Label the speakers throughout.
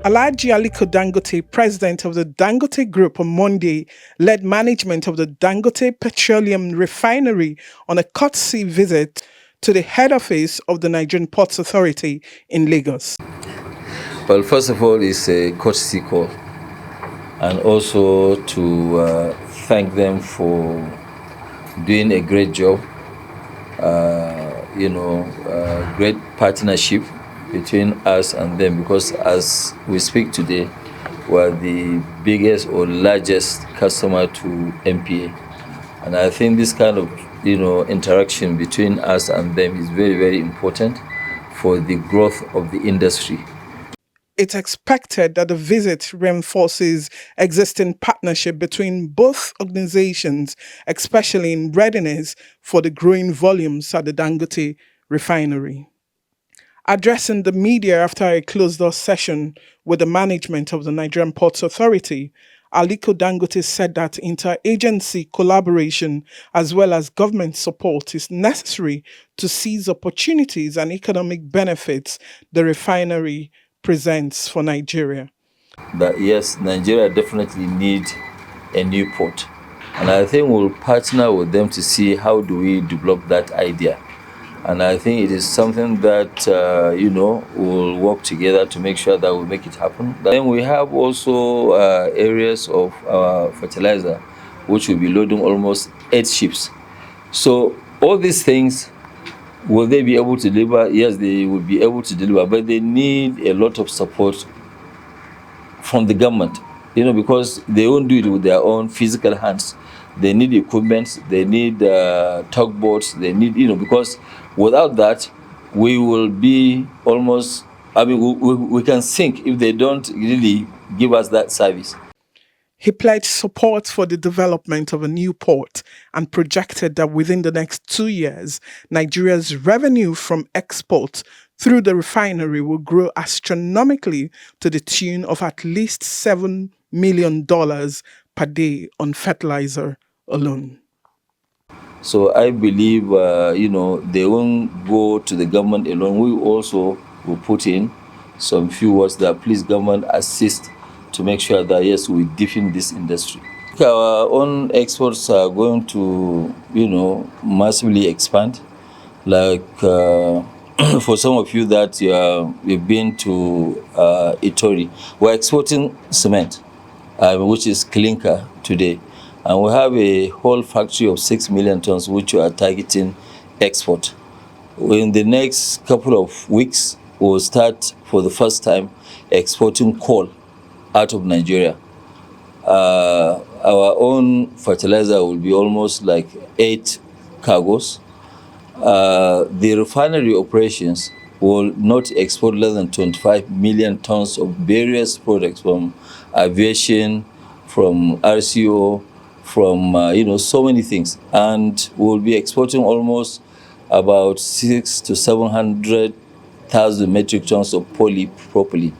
Speaker 1: Alhaji Aliko Dangote, president of the Dangote Group, on Monday led management of the Dangote Petroleum Refinery on a courtesy visit to the head office of the Nigerian Potts Authority in Lagos.
Speaker 2: Well, first of all, it's a courtesy call, and also to thank them for doing a great job. Great partnership between us and them, because as we speak today, we're the biggest or largest customer to MPA, and I think this kind of interaction between us and them is very, very important for the growth of the industry.
Speaker 1: It's expected that the visit reinforces existing partnership between both organizations, especially in readiness for the growing volumes at the Dangote Refinery. Addressing the media after a closed-door session with the management of the Nigerian Potts Authority, Aliko Dangote said that interagency collaboration as well as government support is necessary to seize opportunities and economic benefits the refinery presents for Nigeria.
Speaker 2: That yes, Nigeria definitely need a new port, and I think we'll partner with them to see how do we develop that idea. And I think it is something that we'll work together to make sure that we make it happen. Then we have also areas of fertilizer, which will be loading almost 8 ships. So all these things, will they be able to deliver? Yes, they will be able to deliver, but they need a lot of support from the government, because they won't do it with their own physical hands. They need equipment, they need tugboats, they need, because without that, we will be almost, we can sink if they don't really give us that service.
Speaker 1: He pledged support for the development of a new port and projected that within the next 2 years, Nigeria's revenue from exports through the refinery will grow astronomically to the tune of at least $7 million per day on fertilizer alone.
Speaker 2: So I believe, they won't go to the government alone. We also will put in some few words that please government assist to make sure that yes, we deepen this industry. Our own exports are going to, massively expand. Like for some of you that you've been to Itori, we're exporting cement, which is clinker today. And we have a whole factory of 6 million tons, which we are targeting export. In the next couple of weeks, we'll start for the first time exporting coal out of Nigeria. Our own fertilizer will be almost like 8 cargos. The refinery operations will not export less than 25 million tons of various products, from aviation, from RCO, from so many things, and we'll be exporting almost about 600,000 to 700,000 metric tons of polypropylene.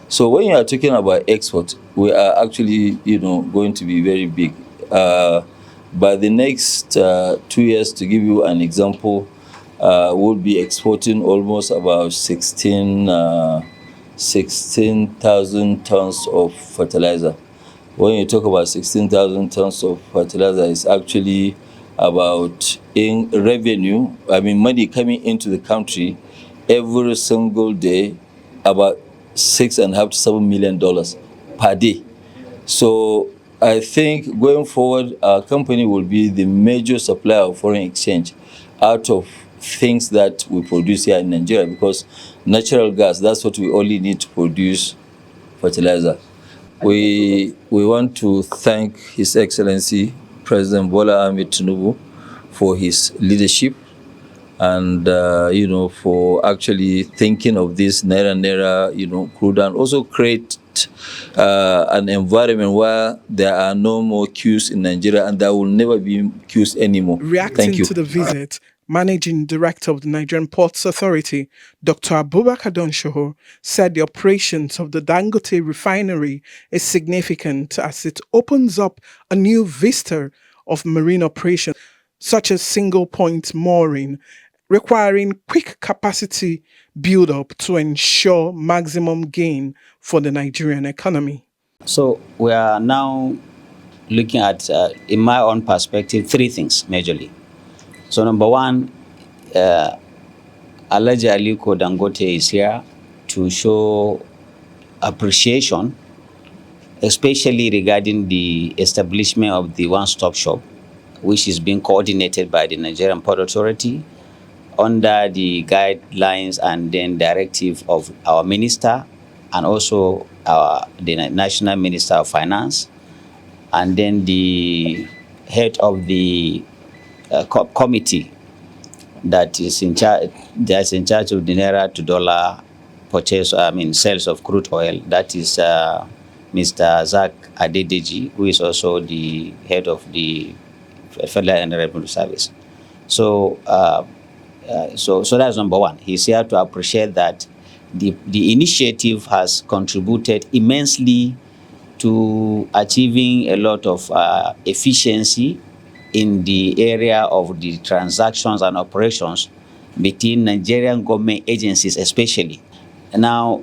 Speaker 2: So when you are talking about export, we are actually going to be very big. By the next 2 years, to give you an example, we'll be exporting almost about 16,000 tons of fertilizer. When you talk about 16,000 tons of fertilizer, it's actually about, in revenue, money coming into the country every single day, about $6.5 to $7 million per day. So I think going forward, our company will be the major supplier of foreign exchange out of things that we produce here in Nigeria, because natural gas, that's what we only need to produce fertilizer. We want to thank His Excellency President Bola Ahmed Tinubu for his leadership and for actually thinking of this Naira crude, and also create an environment where there are no more queues in Nigeria, and there will never be queues anymore.
Speaker 1: Reacting
Speaker 2: Thank you.
Speaker 1: to the visit, Managing Director of the Nigerian Potts Authority, Dr. Abubakar Donshoho, said the operations of the Dangote Refinery is significant as it opens up a new vista of marine operations, such as single point mooring, requiring quick capacity build-up to ensure maximum gain for the Nigerian economy.
Speaker 3: So we are now looking at, in my own perspective, three things majorly. So number one, Alhaji Aliko Dangote is here to show appreciation, especially regarding the establishment of the one-stop shop, which is being coordinated by the Nigerian Potts Authority under the guidelines and then directive of our minister and also the National Minister of Finance, and then the head of the committee that is in charge of the naira to dollar purchase, sales of crude oil. That is Mr. Zach Adedeji, who is also the head of the Federal and Revenue Service. So, so that's number one. He's here to appreciate that the initiative has contributed immensely to achieving a lot of efficiency in the area of the transactions and operations between Nigerian government agencies especially. Now,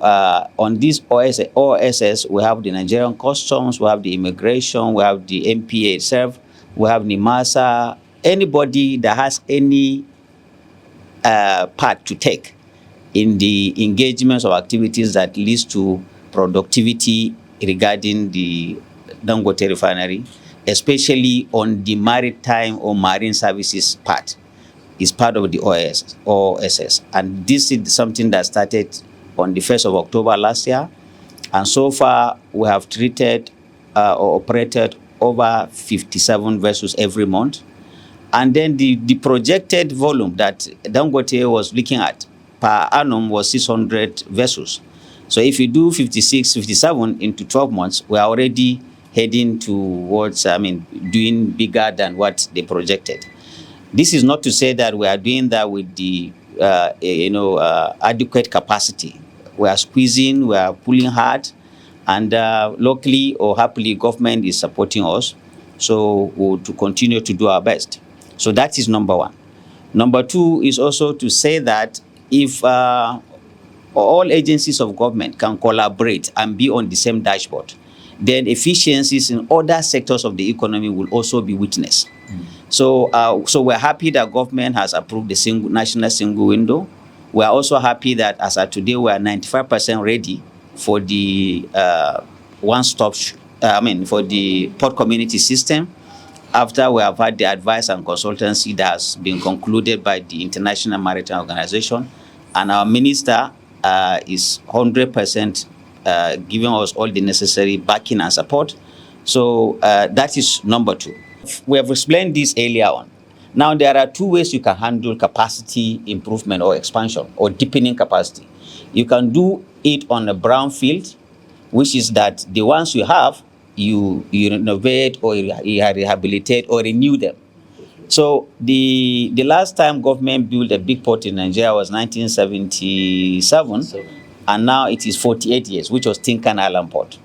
Speaker 3: on this OSS, we have the Nigerian Customs, we have the Immigration, we have the MPA itself, we have NIMASA. Anybody that has any part to take in the engagements of activities that leads to productivity regarding the Dangote Refinery, especially on the maritime or marine services part, is part of the OSS. And this is something that started on the 1st of October last year. And so far, we have treated or operated over 57 vessels every month. And then the projected volume that Dangote was looking at per annum was 600 vessels. So if you do 56, 57 into 12 months, we are already heading towards, doing bigger than what they projected. This is not to say that we are doing that with the, adequate capacity. We are squeezing, we are pulling hard, and locally or happily, government is supporting us. So we'll to continue to do our best. So that is number one. Number two is also to say that if all agencies of government can collaborate and be on the same dashboard, then efficiencies in other sectors of the economy will also be witnessed. So we're happy that government has approved the national single window. We're also happy that as of today, we are 95% ready for the one-stop, for the port community system, after we have had the advice and consultancy that has been concluded by the International Maritime Organization. And our minister is 100% giving us all the necessary backing and support. So that is number two. We have explained this earlier on. Now, there are two ways you can handle capacity improvement or expansion or deepening capacity. You can do it on a brown field, which is that the ones you have, you renovate or you rehabilitate or renew them. So the last time government built a big port in Nigeria was 1977, and now it is 48 years, which was Tinkan Island Port.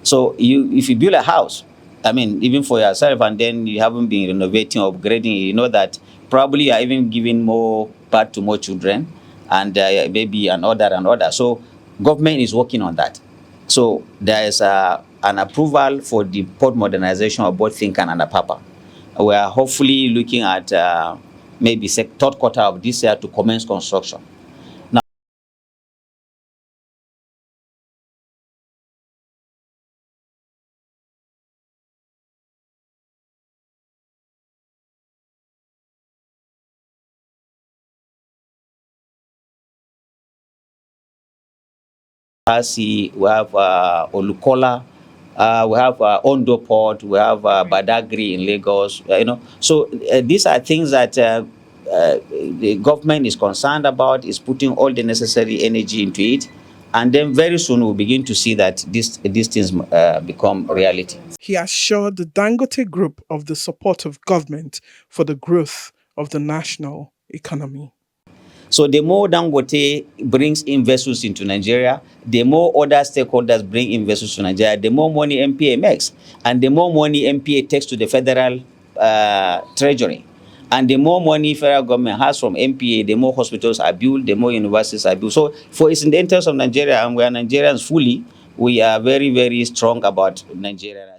Speaker 3: So if you build a house, even for yourself, and then you haven't been renovating or upgrading, you know that probably you are even giving more birth to more children, and maybe an order. So government is working on that. So there is an approval for the port modernization of both Tinkan and Apapa. We are hopefully looking at maybe third quarter of this year to commence construction. Now, we have Olukola, we have Ondo Port, we have Badagry in Lagos. So these are things that the government is concerned about, is putting all the necessary energy into it, and then very soon we'll begin to see that these things become reality.
Speaker 1: He assured the Dangote Group of the support of government for the growth of the national economy.
Speaker 3: So the more Dangote brings in vessels into Nigeria, the more other stakeholders bring in vessels to Nigeria, the more money MPA makes, and the more money MPA takes to the federal treasury. And the more money federal government has from MPA, the more hospitals are built, the more universities are built. So it's in the interest of Nigeria, and we are Nigerians fully. We are very, very strong about Nigeria.